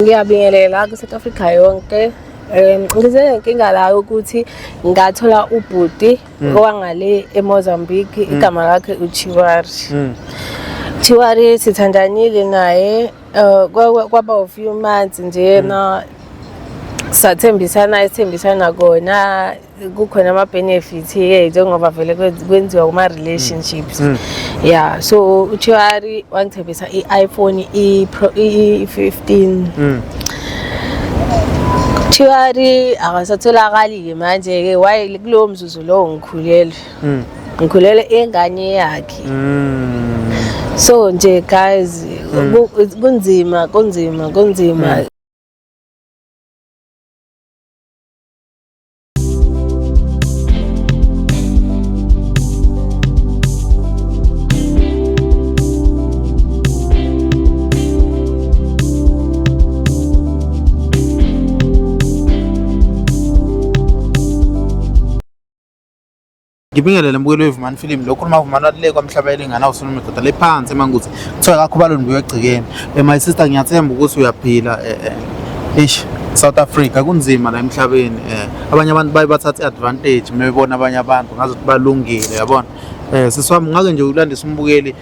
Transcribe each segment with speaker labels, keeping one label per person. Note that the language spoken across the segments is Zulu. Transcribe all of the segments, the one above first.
Speaker 1: Ngiyabingelela ku-South Africa yonke. Ngizenenkinga la ukuthi ngathola ubhuti owangale eMozambique, igama lakhe uChiwari. Chiwari sithandanile naye kwaba few months nje na sithembisana kona kukhona ama benefits njengoba vele kwenziwa kuma relationships. Yeah, so uChiwari wangithembisa iPhone i15. Chiwari akasatholakali manje ke waye kulowo mzuzu lo ngikhulele engane yakhe. So nje guys kunzima.
Speaker 2: Ngibingelele mbukelo weVumani Film lokho uMavumani le kwamhlaba elingana usona madoda lephansi emanguthi kuthiwa akho baloni buyegcikeni. My sister ngiyathemba ukuthi uyaphila South Africa kunzima la emhlabeni. Abanye abantu bathatha advantage mebona abanye abantu ngazothi balungile yabona. Siswami ngake nje ulandisa umbukeli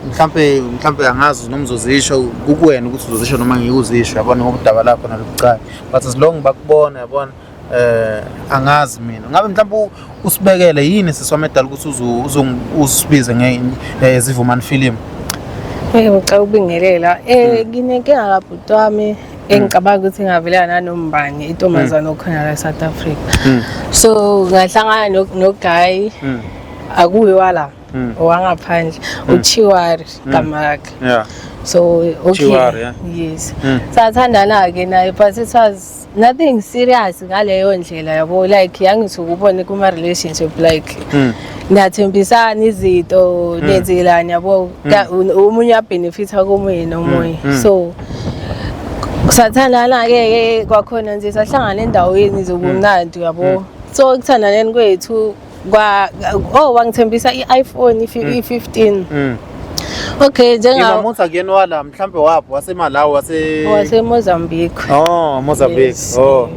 Speaker 2: mhlambe angazi noma uzozisho kukuwena ukuthi uzozisho noma ngiyuzisho yabona ngoba udaba lapho nalokucala but as long bakubona yabona angazi mina ngabe mhlawumbe usibekele yini siswami edala ukuthi usibize ngeVumani Film.
Speaker 1: Ngicela ukubingelela nginenkinga kabhuti wami engicabanga ukuthi ngavelana nombani intombazana okhona la eSouth Africa. So ngahlangana noguy akuwe wala owangaphandle uChiwari gama lakhe.
Speaker 2: Yeah.
Speaker 1: So okay.
Speaker 2: Chiwari, yeah.
Speaker 1: Yes. Sathandana ke naye but it was nothing serious ngaleyo ndlela yabo like yangithi ukubona kuma relationship like niyathembisana izinto nenzelana yabo umunye uyabenefita komunye nomunye. So sathandana ke kwakhona nje sahlangana endaweni zobumnandi yabo. So kuthandaneni kwethu wangithembisa iPhone i15. Okay,
Speaker 2: njengamuntu akuyena wala mhlambe wapho waseMalawi
Speaker 1: waseMozambique.
Speaker 2: Oh, Mozambique.
Speaker 1: Yes.
Speaker 2: Oh.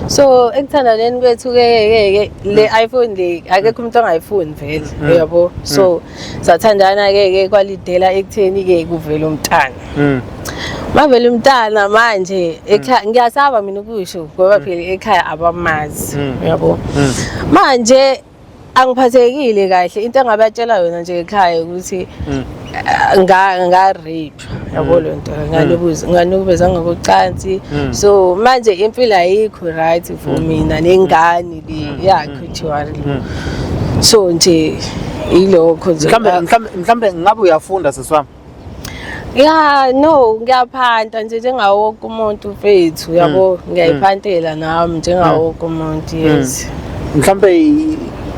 Speaker 1: So ekuthandaneni kwethu ke le iPhone le akekho umuntu ongayifuni vele uyabo. So sathandana ke kwalidela ekutheni ke kuvela umntana. Mavele umntana manje ekhaya ngiyasaba mina ukusho ngoba phela ekhaya abamazi uyabo. Manje angiphathekile kahle into engabatshela yona nje ekhaya ukuthi nga rape yabo lonto nganobeza ngokucansi. So manje impilo ayikho right for mina nengane le yakhe uChiwari. So nje ilokho nje
Speaker 2: mhlambe ngabe uyafunda seswami.
Speaker 1: Yeah, no, ngiyaphanta nje njengawo wonke umuntu mfethu yabo ngiyayiphantela nami njengawo wonke umuntu. Yes.
Speaker 2: Mhlambe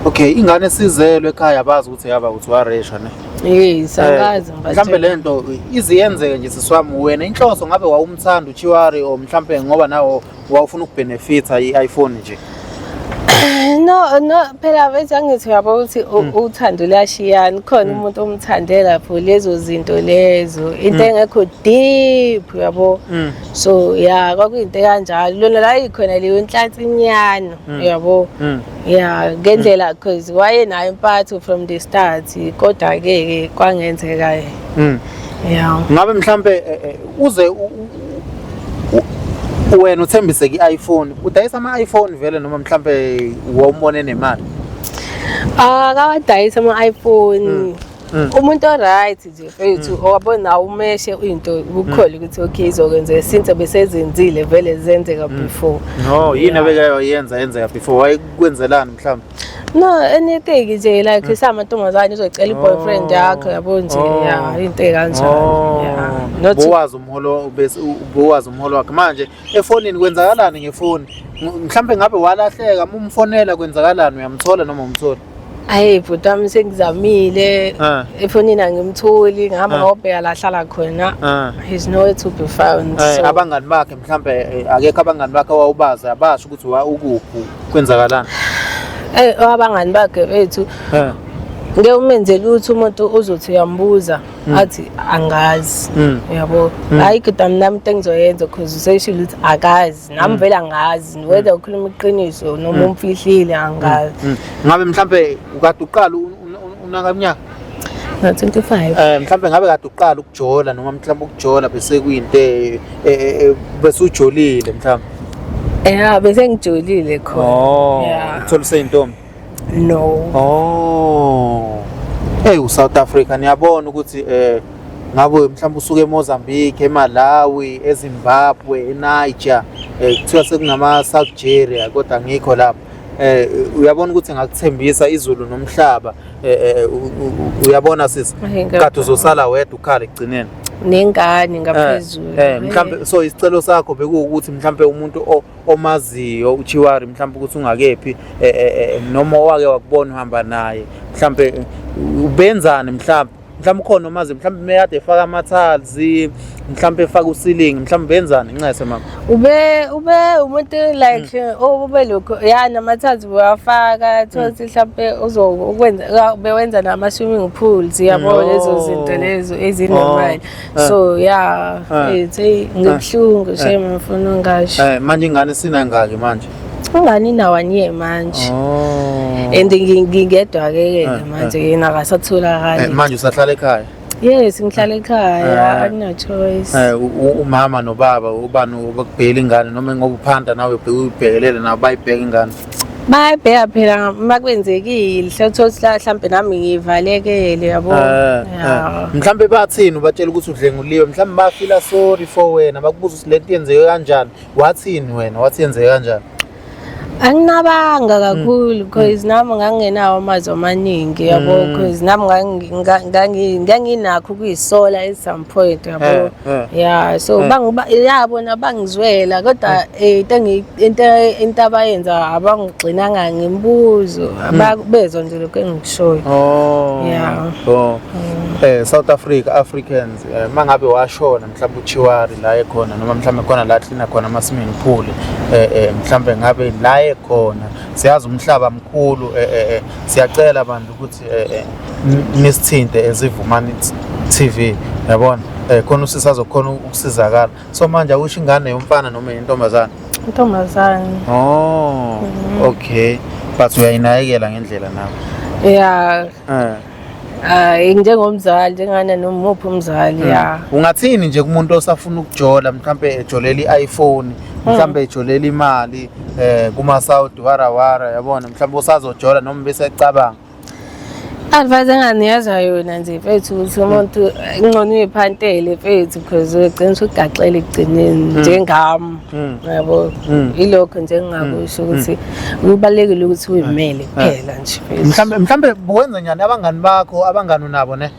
Speaker 2: okay ingane sizelwe ekhaya abazi ukuthi yaba uthi waresha ne.
Speaker 1: Yes, angazi
Speaker 2: mhlambe lento iziyenzeke nje siswami wena inhloso ngabe wawumthanda uChiwari o mhlambe ngoba nawo wawufuna ukubenefita iPhone nje.
Speaker 1: No phela bese angithi yabo ukuthi uthando lashiyana khona umuntu omthandela lapho lezo zinto lezo into engekho deep yabo. So yeah kwakuyinto kanjalo lona la ikhona leyo inhlansi inyano yabo. Yeah ngendlela because waye nayo impatho from the start kodwa ke kwangenzeka. Yeah
Speaker 2: ngabe mhlambe uze wena uthembise iPhone udayisa ama iPhone vele noma mhlambe wawumbone nemali?
Speaker 1: Kawadayisa ama iPhone umuntu oright nje mfethu owabona umeshe into ukukhola ukuthi okay izokwenza since besezenzile vele zenzeka before.
Speaker 2: No yini abekayenza before wayekwenzelana mhlambe?
Speaker 1: No anything nje like isamantombazane uzocela iboyfriend yakhe yabo nje yeah into kanjalo. Yeah not
Speaker 2: ubuwazi umholo wakhe manje efonini kwenzakalani ngefoni mhlambe ngabe walahleka umfonela kwenzakalani uyamthola noma umthola?
Speaker 1: Hayi bhuti wami sengizamile efonini angimtholi ngihamba ngobheka la hlala khona he's nowhere to be found.
Speaker 2: Abangani bakhe mhlambe akekho abangani bakhe awubaza abasho ukuthi ukuphi kwenzakalani?
Speaker 1: Abangani bakhe bethu ngeke umenzele ukuthi umuntu uzothi uyambuza athi angazi yabo hayi kodwa nami into engizoyenza because useshilo ukuthi akazi nami vele angazi whether ukhuluma iqiniso noma umfihlile angazi
Speaker 2: ngabe mhlambe ukade uqala unakaminyaka
Speaker 1: na 25
Speaker 2: mhlambe ngabe kade uqala ukujola noma mhlambe ukujola bese kuyinto bese ujolile mhlambe
Speaker 1: bese ngijolile khona
Speaker 2: uthola useyintombi
Speaker 1: no
Speaker 2: hey South Africa niyabona ukuthi ngabe mhlawumbe usuke eMozambique, eMalawi, eZimbabwe, eNiger, kuthiwa sekunama Algeria kodwa ngikho lapho. Uyabona ukuthi ngakuthembisa izulu nomhlaba. Uyabona sisi kade uzosala wedwa ukhala ekugcineni.
Speaker 1: Nengane ngaphezulu.
Speaker 2: Mhlawumbe so isicelo sakho bekuwukuthi mhlawumbe umuntu omaziyo uChiwari mhlawumbe ukuthi ungakephi noma wake wakubona uhamba naye mhlawumbe ubenzani mhlawumbe khona omazi mhlawumbe meyade efaka amathalzi mhlawumbe efaka usilingi mhlawumbe benzani incese mama
Speaker 1: ube umuntu like ube lokho namathalzi wafaka thothi mhlawumbe uzokwenza bewenza nama swimming pools yabo lezo zinto lezo ezinormal so ngikuhlungu shame ngifuna ngasho
Speaker 2: manje ingane sina ngaki manje
Speaker 1: ingane inawanye manje and ngingedwa ke manje yena akasatholakala
Speaker 2: manje usahlala ekhaya
Speaker 1: yes ngihlala ekhaya no choice
Speaker 2: umama nobaba ubani obakubhekela ingane noma ngoba uphanda nawe ubhekelele nabo bayibheka ingane
Speaker 1: bayibheka phela makwenzekile hlathothi mhlambe nami ngivalekele yabo
Speaker 2: mhlambe bathini ubatshela ukuthi udlenguliwe mhlambe bafila sorry for wena bakubuza ukuthi lento yenzeke kanjani wathini wena wathi yenzeke kanjani
Speaker 1: anginabanga kakhulu because nami ngangenawo amazwi amaningi yabo because nami nganginakho kuyisola at some point yabo so yabona bangizwela kodwa into abayenza abangigcinanga ngimbuzo bezwa nje lokho engikushoyo
Speaker 2: South Africans mangabe washona mhlawumbe uChiwari la ekhona noma mhlawumbe khona la hlina khona ama swimming pool mhlawumbe ngabe la ekhona siyazi umhlaba mkhulu siyacela abantu ukuthi nisithinte ezivumani TV yabona khona usisazokhona ukusizakala so manje usho ingane yomfana noma intombazana okay but uyayinakekela ngendlela nawe
Speaker 1: njengomzali njengana nomuphi umzali
Speaker 2: ungathini nje kumuntu osafuna ukujola mhlambe ejolela iPhone mhlambe ejolela imali kuma Saudi warawara yabona mhlambe usazojola noma bese ecabanga
Speaker 1: advise enganiyaza yona nje mfethu ukuthi umuntu ingcono uyiphantele mfethu because ugcina ugaxele ekugcineni njengami yabo ilokho nje engingakusho ukuthi kubalekile ukuthi uyimele kuphela nje
Speaker 2: mhlambe buwenza njani abangani bakho abangani nabo ne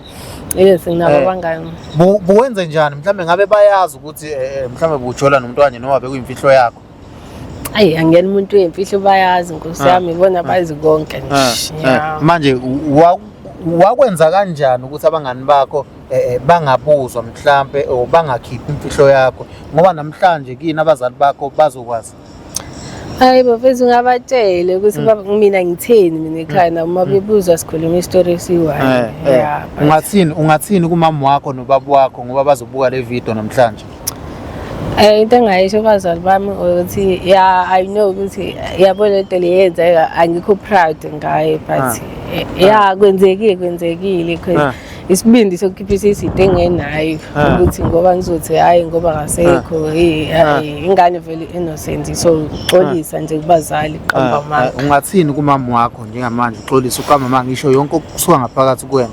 Speaker 1: yes nginabo abangani
Speaker 2: buwenza njani mhlambe ngabe bayazi ukuthi mhlambe bujola nomntwana noma bekuyimfihlo yakho
Speaker 1: angiyena umuntu wemfihlo bayazi Nkosi yami ibona bazi konke nje
Speaker 2: manje wakwenza kanjani ukuthi abangani bakho bangabuzwa mhlambe o bangakhiphi imfihlo yakho ngoba namhlanje kini abazali bakho bazokwazi
Speaker 1: bafethu ngabatshele ukuthi mina ngitheni mina ekhaya noma bebuzwa sikhuluma istory esiyi-1
Speaker 2: ungathini kumama wakho nobaba wakho ngoba bazobuka le video namhlanje
Speaker 1: into engayisho abazali bami ukuthi I know ukuthi yabo lento leyenza angikho proud ngaye but kwenzekile because isibindi sokukhiphisa izinto engenayo ukuthi ngoba ngizothi hayi ngoba ngasekho ingane vele innocent so uxolisa nje kubazali qamba mama
Speaker 2: ungathini kumama wakho njengamanje uxolisa uqamba mama ngisho yonke okusuka ngaphakathi kuwena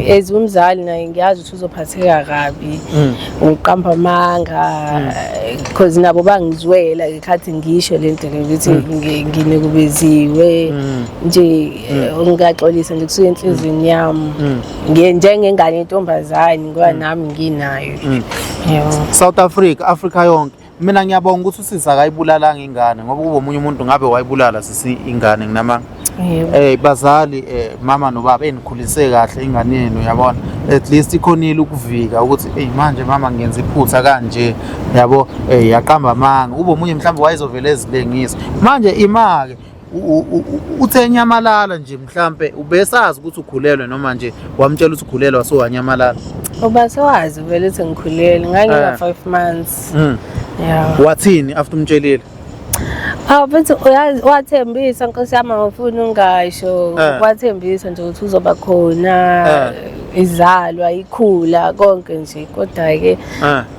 Speaker 2: ezumzali naye ngiyazi ukuthi uzophatheka kabi uqamba amanga because nabo bangizwela ikhathi ngisho lento ukuthi nginekubeziwe nje ungaxolisa nje kusuka enhlizweni yami njengengane yentombazane ngoba nami nginayo South Africa yonke mina ngiyabonga ukuthi usisa akayibulalanga ingane ngoba kuba omunye umuntu ngabe wayibulala sisi ingane nginamanga bazali mama nobaba enikhulise kahle ingane yenu yabona at least ikhonile ukuvika ukuthi manje mama ngenza iphutha kanje yabo yaqamba amanga ube omunye mhlawumbe wayezovela ezilengisa manje imake uthe nyamalala nje mhlambe ubesazi ukuthi ukhulelwe noma nje wamtshela ukuthi ukhulelwe so wanyamalala?
Speaker 1: Uba sewazi vele ukuthi ngikhulelwe ngangina 5 months. Yeah.
Speaker 2: Wathini after umtshelile?
Speaker 1: Futhi wathembisa Nkosi yami ngifuna ungasho, wathembisa nje ukuthi uzoba khona, izalwa ikhula konke nje kodwa ke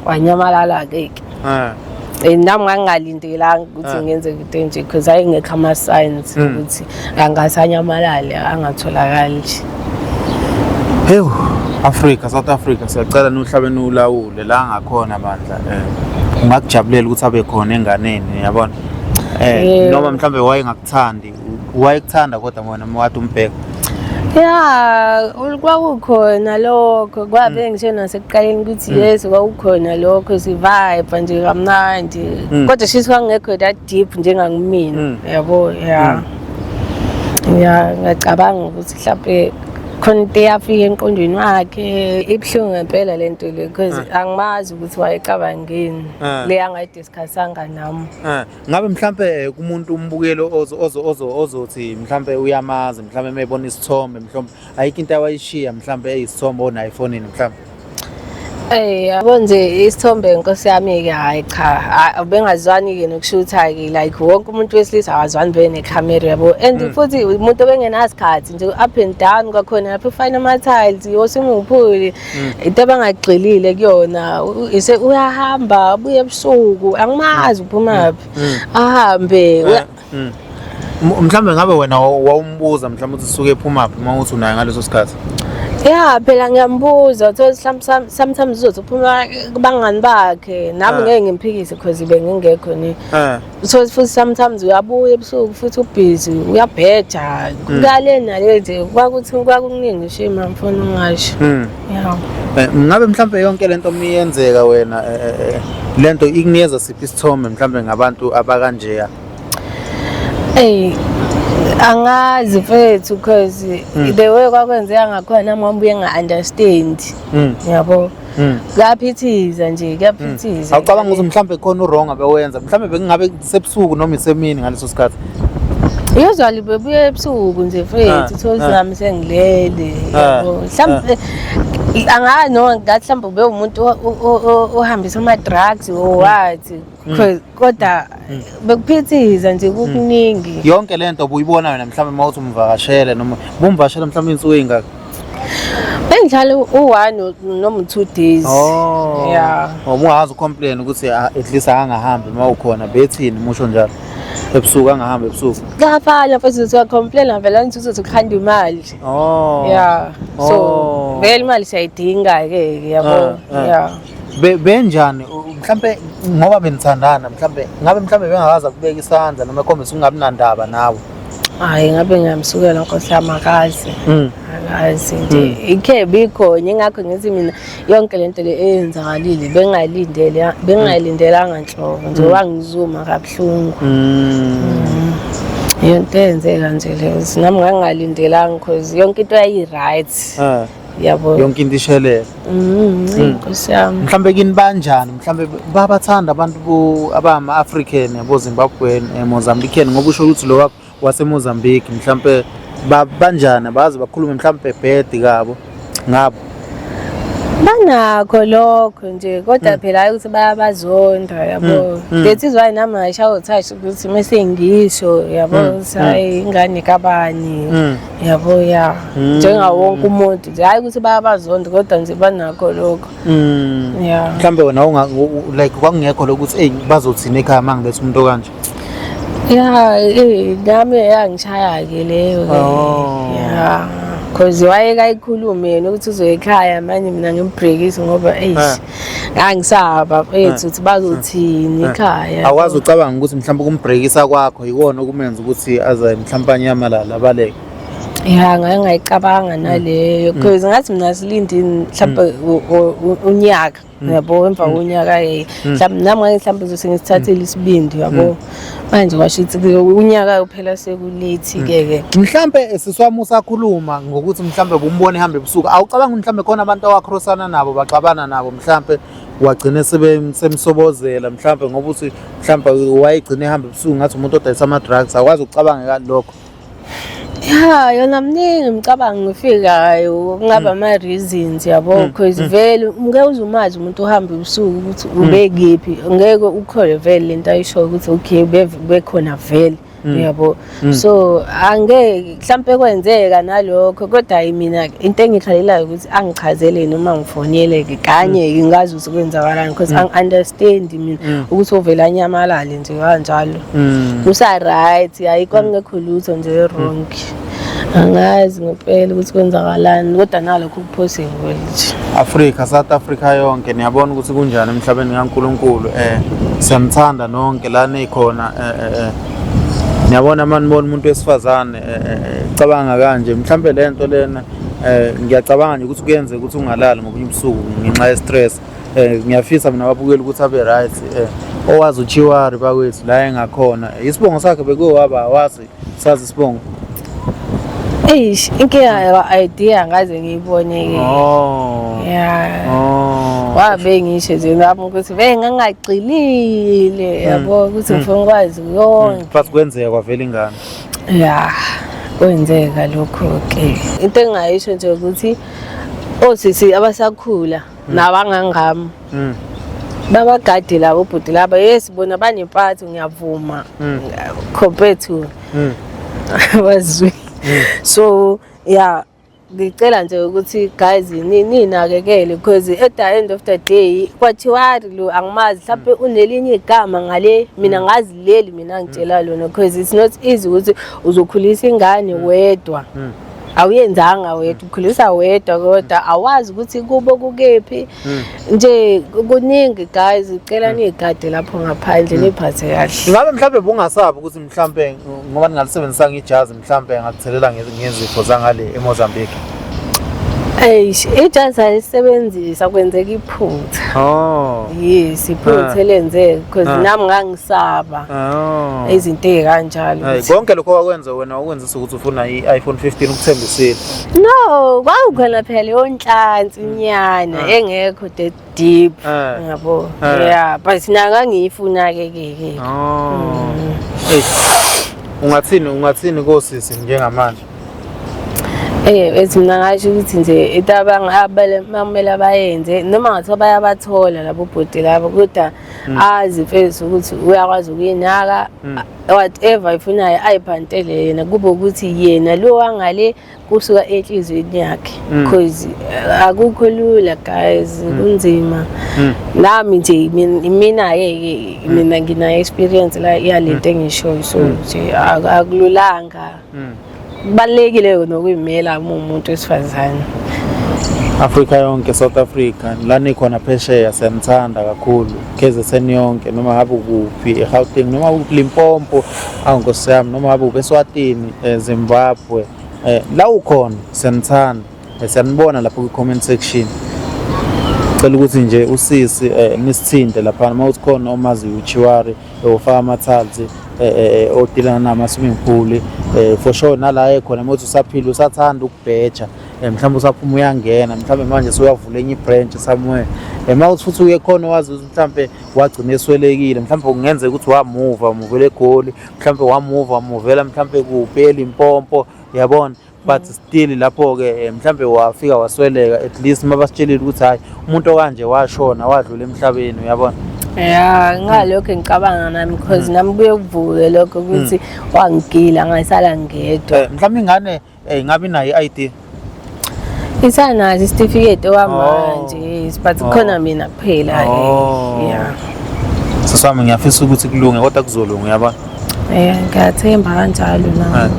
Speaker 1: wanyamalala ke. Nami ngangalindelanga ukuthi ngenze into nje because ayengekho ama signs ukuthi angasanyamalale angatholakali nje.
Speaker 2: Hew, Africa, South Africa siyacela nuhlabeni ulawule la ngakhona bandla ungakujabulela ukuthi abe khona enganeni yabona. Noma mhlambe wayengakuthandi, wayekuthanda kodwa wena wathi umbheka.
Speaker 1: Yeah, kwakukhona lokho kwabe ngisho nasekuqaleni ukuthi yes kwakukhona lokho sivibe nje kamnandi kodwa shithi kwangekho that deep njengangimina yabo. Yeah, ngicabanga ukuthi mhlawumbe khona into yafika emqondweni wakhe ibhlungu ngempela lento le because angimazi ukuthi wayecabangeni le angayidiscussanga nami.
Speaker 2: Ngabe mhlambe kumuntu umbukelo ozothi mhlambe uyamazi mhlambe mebona isithombe mhlambe ayikho into awayishiya mhlambe eyisithombe ona iPhone mhlambe?
Speaker 1: Yabo nje isithombe Nkosi yami ke hayi cha bengazwani ke nokushutha ke like wonke umuntu wesilisa awazwani be necamera yabo and futhi umuntu bengenasikhathi nje up and down kwakhona lapho ufina ama tiles yosinguphuli into bangagxilile kuyona ise uyahamba ubuye ebusuku angimazi uphuma ahambe
Speaker 2: mhlambe ngabe wena wawumbuza mhlambe ukuthi suke ephuma phi mawuthi unayo ngaleso sikhathi?
Speaker 1: Yeah, phela ngiyambuza uthi sometimes uzothi uphuma kubangani bakhe nami ngeke ngimphikise because bengingekho ni. So futhi sometimes uyabuya ebusuku futhi ubusy uyabheja kukale nale nje kwakuthi kwakuningi shima mfuna ungasho. Yeah.
Speaker 2: Ngabe mhlambe yonke lento miyenzeka wena lento ikunikeza siphi isithombe mhlambe ngabantu abakanje?
Speaker 1: Angazi mfethu because the way kwakwenzeka ngakhona nami ngibuye nga-understand yabo. Kuyaphithiza nje kuyaphithiza.
Speaker 2: Awucabanga ukuthi mhlambe khona wrong abewenza mhlambe bekungabe sebusuku noma isemini ngaleso sikhathi?
Speaker 1: Usually bebuye ebusuku nje mfethu thozi nami sengilele yabo. Mhlambe angazi noma ngathi mhlambe ube umuntu ohambisa ama drugs or what kodwa bekuphithiza nje kukuningi.
Speaker 2: Yonke lento ubuyibona wena mhlambe mawuthi umvakashele noma bomvakashela mhlambe insuku ezingaka?
Speaker 1: Bengihlala u1 noma 2 days. Yeah.
Speaker 2: Ungazi ucomplain ukuthi at least angahambi mawukhona bethini musho njalo ebusuku angahambi ebusuku?
Speaker 1: Ngafana futhi uzocomplain vela ngithi uzokhanda imali. Yeah. So vele imali siyayidinga ke yabo. Yeah.
Speaker 2: Benjani mhlambe ngoba benithandana mhlambe ngabe mhlambe bengakaza kubeka isandla noma khombisa ungabi nandaba nawe?
Speaker 1: Hayi ngabe ngiyamsukela Nkosi yami akazi. Akazi nje ikhe bikhona ingakho ngithi mina yonke lento le eyenzakalile bengayilindelanga nhlobo nje wangizuma kabuhlungu. Yonke yenzeka nje leyo nami ngangalindelanga because yonke into yayi right. Yabo
Speaker 2: yonke into ishelele.
Speaker 1: Nkosi yami
Speaker 2: mhlambe kini banjani mhlambe babathanda abantu abama African yabo Zimbabwean Mozambican ngoba usho ukuthi lo wakho wase Mozambique mhlambe banjani bazi bakhulume mhlambe bad kabo ngabo?
Speaker 1: Banakho lokho nje kodwa phela hayi ukuthi bayabazonda yabo. That is why nami ngishawo touch ukuthi mase ngisho yabo sayi ingane kabani yabo ya njengawo wonke umuntu nje hayi ukuthi bayabazonda kodwa nje banakho lokho. Yeah.
Speaker 2: Mhlambe wena like kwangekho lokuthi hey bazothina ekhaya mangilethe umuntu kanje?
Speaker 1: Yeah, nami yangishaya ke leyo ke. Yeah. Because wayekayikhulume yena ukuthi uzoyikhaya manje mina ngimbreakise ngoba angisaba mfethu ukuthi bazothini ekhaya.
Speaker 2: Awazi ucabanga ukuthi mhlawumbe kumbreakisa kwakho yikona okumenza ukuthi aze mhlawumbe anyamalala baleke?
Speaker 1: Yeah, ngayicabanga naleyo because ngathi mina silindini mhlawumbe unyaka yabo emva konyaka mhlawumbe nami mhlawumbe uzosengithathela isibindi yabo manje washithi unyaka uphela sekulithi ke
Speaker 2: mhlawumbe siswami usakhuluma ngokuthi mhlawumbe bumbone ehambe ebusuku awucabanga mhlawumbe khona abantu awacrossana nabo baxabana nabo mhlawumbe wagcine semsobozela mhlawumbe ngoba uthi mhlawumbe wayegcine ehamba ebusuku ngathi umuntu odayisa ama-drugs akwazi ukucabanga lokho.
Speaker 1: Ya yona mningi imicabango ngifikayo kungaba ama-reasons yabo because vele ngeke uze umazi umuntu ohamba ebusuku ukuthi ubekephi ngeke ukhole vele lento ayishoyo ukuthi okay bekhona vele yabo so angeke mhlambe kwenzeka nalokho kodwa mina into engikhalelayo ukuthi angichazele noma ngifoneleke kanye ngingazi ukuthi kwenzakalani because angi-understand mina ukuthi ovela anyamalale nje kanjalo kusa right ayikho ngekho lutho nje wrong angazi ngempela ukuthi kwenzakalani kodwa nalokho kuphosing nje
Speaker 2: Africa South Africa yonke niyabona ukuthi kunjani emhlabeni kaNkulunkulu siyamthanda nonke lana ekhona niyabona manibona umuntu wesifazane cabanga kanje mhlambe lento lena ngiyacabanga nje ukuthi kuyenze ukuthi ungalali ngoba ubusuku ngenxa ye stress ngiyafisa mina ababukeli ukuthi abe right owazi uChiwari bakwethu la engakhona isibongo sakhe bekuwaba wazi sazi isibongo
Speaker 1: inkinga idea ngaze ngiyibone ke wabe ngisho nje nami ukuthi ngangagcilile yabo ukuthi ngifuna ukwazi yonke
Speaker 2: futhi kwenzeka kwavela ingane
Speaker 1: kwenzeka lokho ke into engayisho nje ukuthi osisi abasakhula nabangangami babagadi labo ubhuti laba yes bona banempatho ngiyavuma compared to wazwi so ngicela nje ukuthi guys ninakekele because at the end of the day kwathiwari lo angimazi mhlawumbe unelinye igama ngale mina ngazi leli mina ngitshela lona because it's not easy ukuthi uzokhulisa ingane wedwa awuyenzanga wedwa ukhulisa wedwa kodwa awazi ukuthi kubo kukephi nje kuningi guys icela nigade lapho ngaphandle niphathe kahle
Speaker 2: ngabe mhlawumbe bungasabi ukuthi mhlawumbe ngoba ningalisebenzisa ngijazi mhlawumbe ngakuthelela ngezifo zangale eMozambique
Speaker 1: ijazi ayisebenzisa kwenzeka iphutha yes iphutha elenzeka because nami ngangisaba izinto ezikanjalo
Speaker 2: konke lokho wakwenza wena wakwenzisa ukuthi ufuna i-iPhone 15 ukuthembisile
Speaker 1: no kwakukhona phela yonhlansi inyana engekho that deep yabo but nanga ngiyifuna ke
Speaker 2: ungathini kosisi njengamanje
Speaker 1: ethi mina ngasho ukuthi nje itabanga bayenze noma ngathiwa bayabathola labo bhodi labo kodwa azi first ukuthi uyakwazi ukuyinaka whatever ifunayo ayiphantele yena kube ukuthi yena lo wangale kusuka enhlizweni yakhe because akukho lula guys kunzima nami nje mina mina ngina experience la yalento engishoyo so nje akululanga balekile nokuyimela umuntu wesifazane
Speaker 2: Africa yonke South Africa lana ikhona phesheya siyamthanda kakhulu keze seniyonke noma ngabe kuphi eGauteng noma uLimpopo awunkosi yami noma ngabe ubeSwatini Zimbabwe la ukhona siyamthanda siyanibona lapho ku comment section cela ukuthi nje usisi nisithinde lapha uma uthi khona omazi uChiwari ofaka amathalzi odilana nama-swimming pool for sure nala ekhona mothi usaphila usathanda ukubheja mhlawumbe usaphuma uyangena mhlawumbe manje suyavula enye ibranch somewhere mawuthi futhi uye khona wazi ukuthi mhlawumbe wagcina eswelekile mhlawumbe kungenzeka ukuthi wamuvela eGoli mhlawumbe wamuvela mhlawumbe kuphi Limpopo yabona but still lapho ke mhlawumbe wafika wasweleka at least mabasitshelile ukuthi hayi umuntu okanje washona wadlula emhlabeni uyabona
Speaker 1: ngalokho ngicabanga nami because nami kuye kuvuke lokho ukuthi wangigila ngasala ngedwa
Speaker 2: mhlawumbe ingane ingabi nayo i-ID
Speaker 1: isanazi certificate wamanje but khona mina kuphela
Speaker 2: sisami ngiyafisa ukuthi kulunge kodwa kuzolunga yabona
Speaker 1: ngiyathemba kanjalo na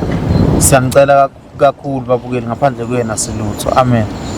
Speaker 2: siyanicela kakhulu babukeli ngaphandle kwena silutho amen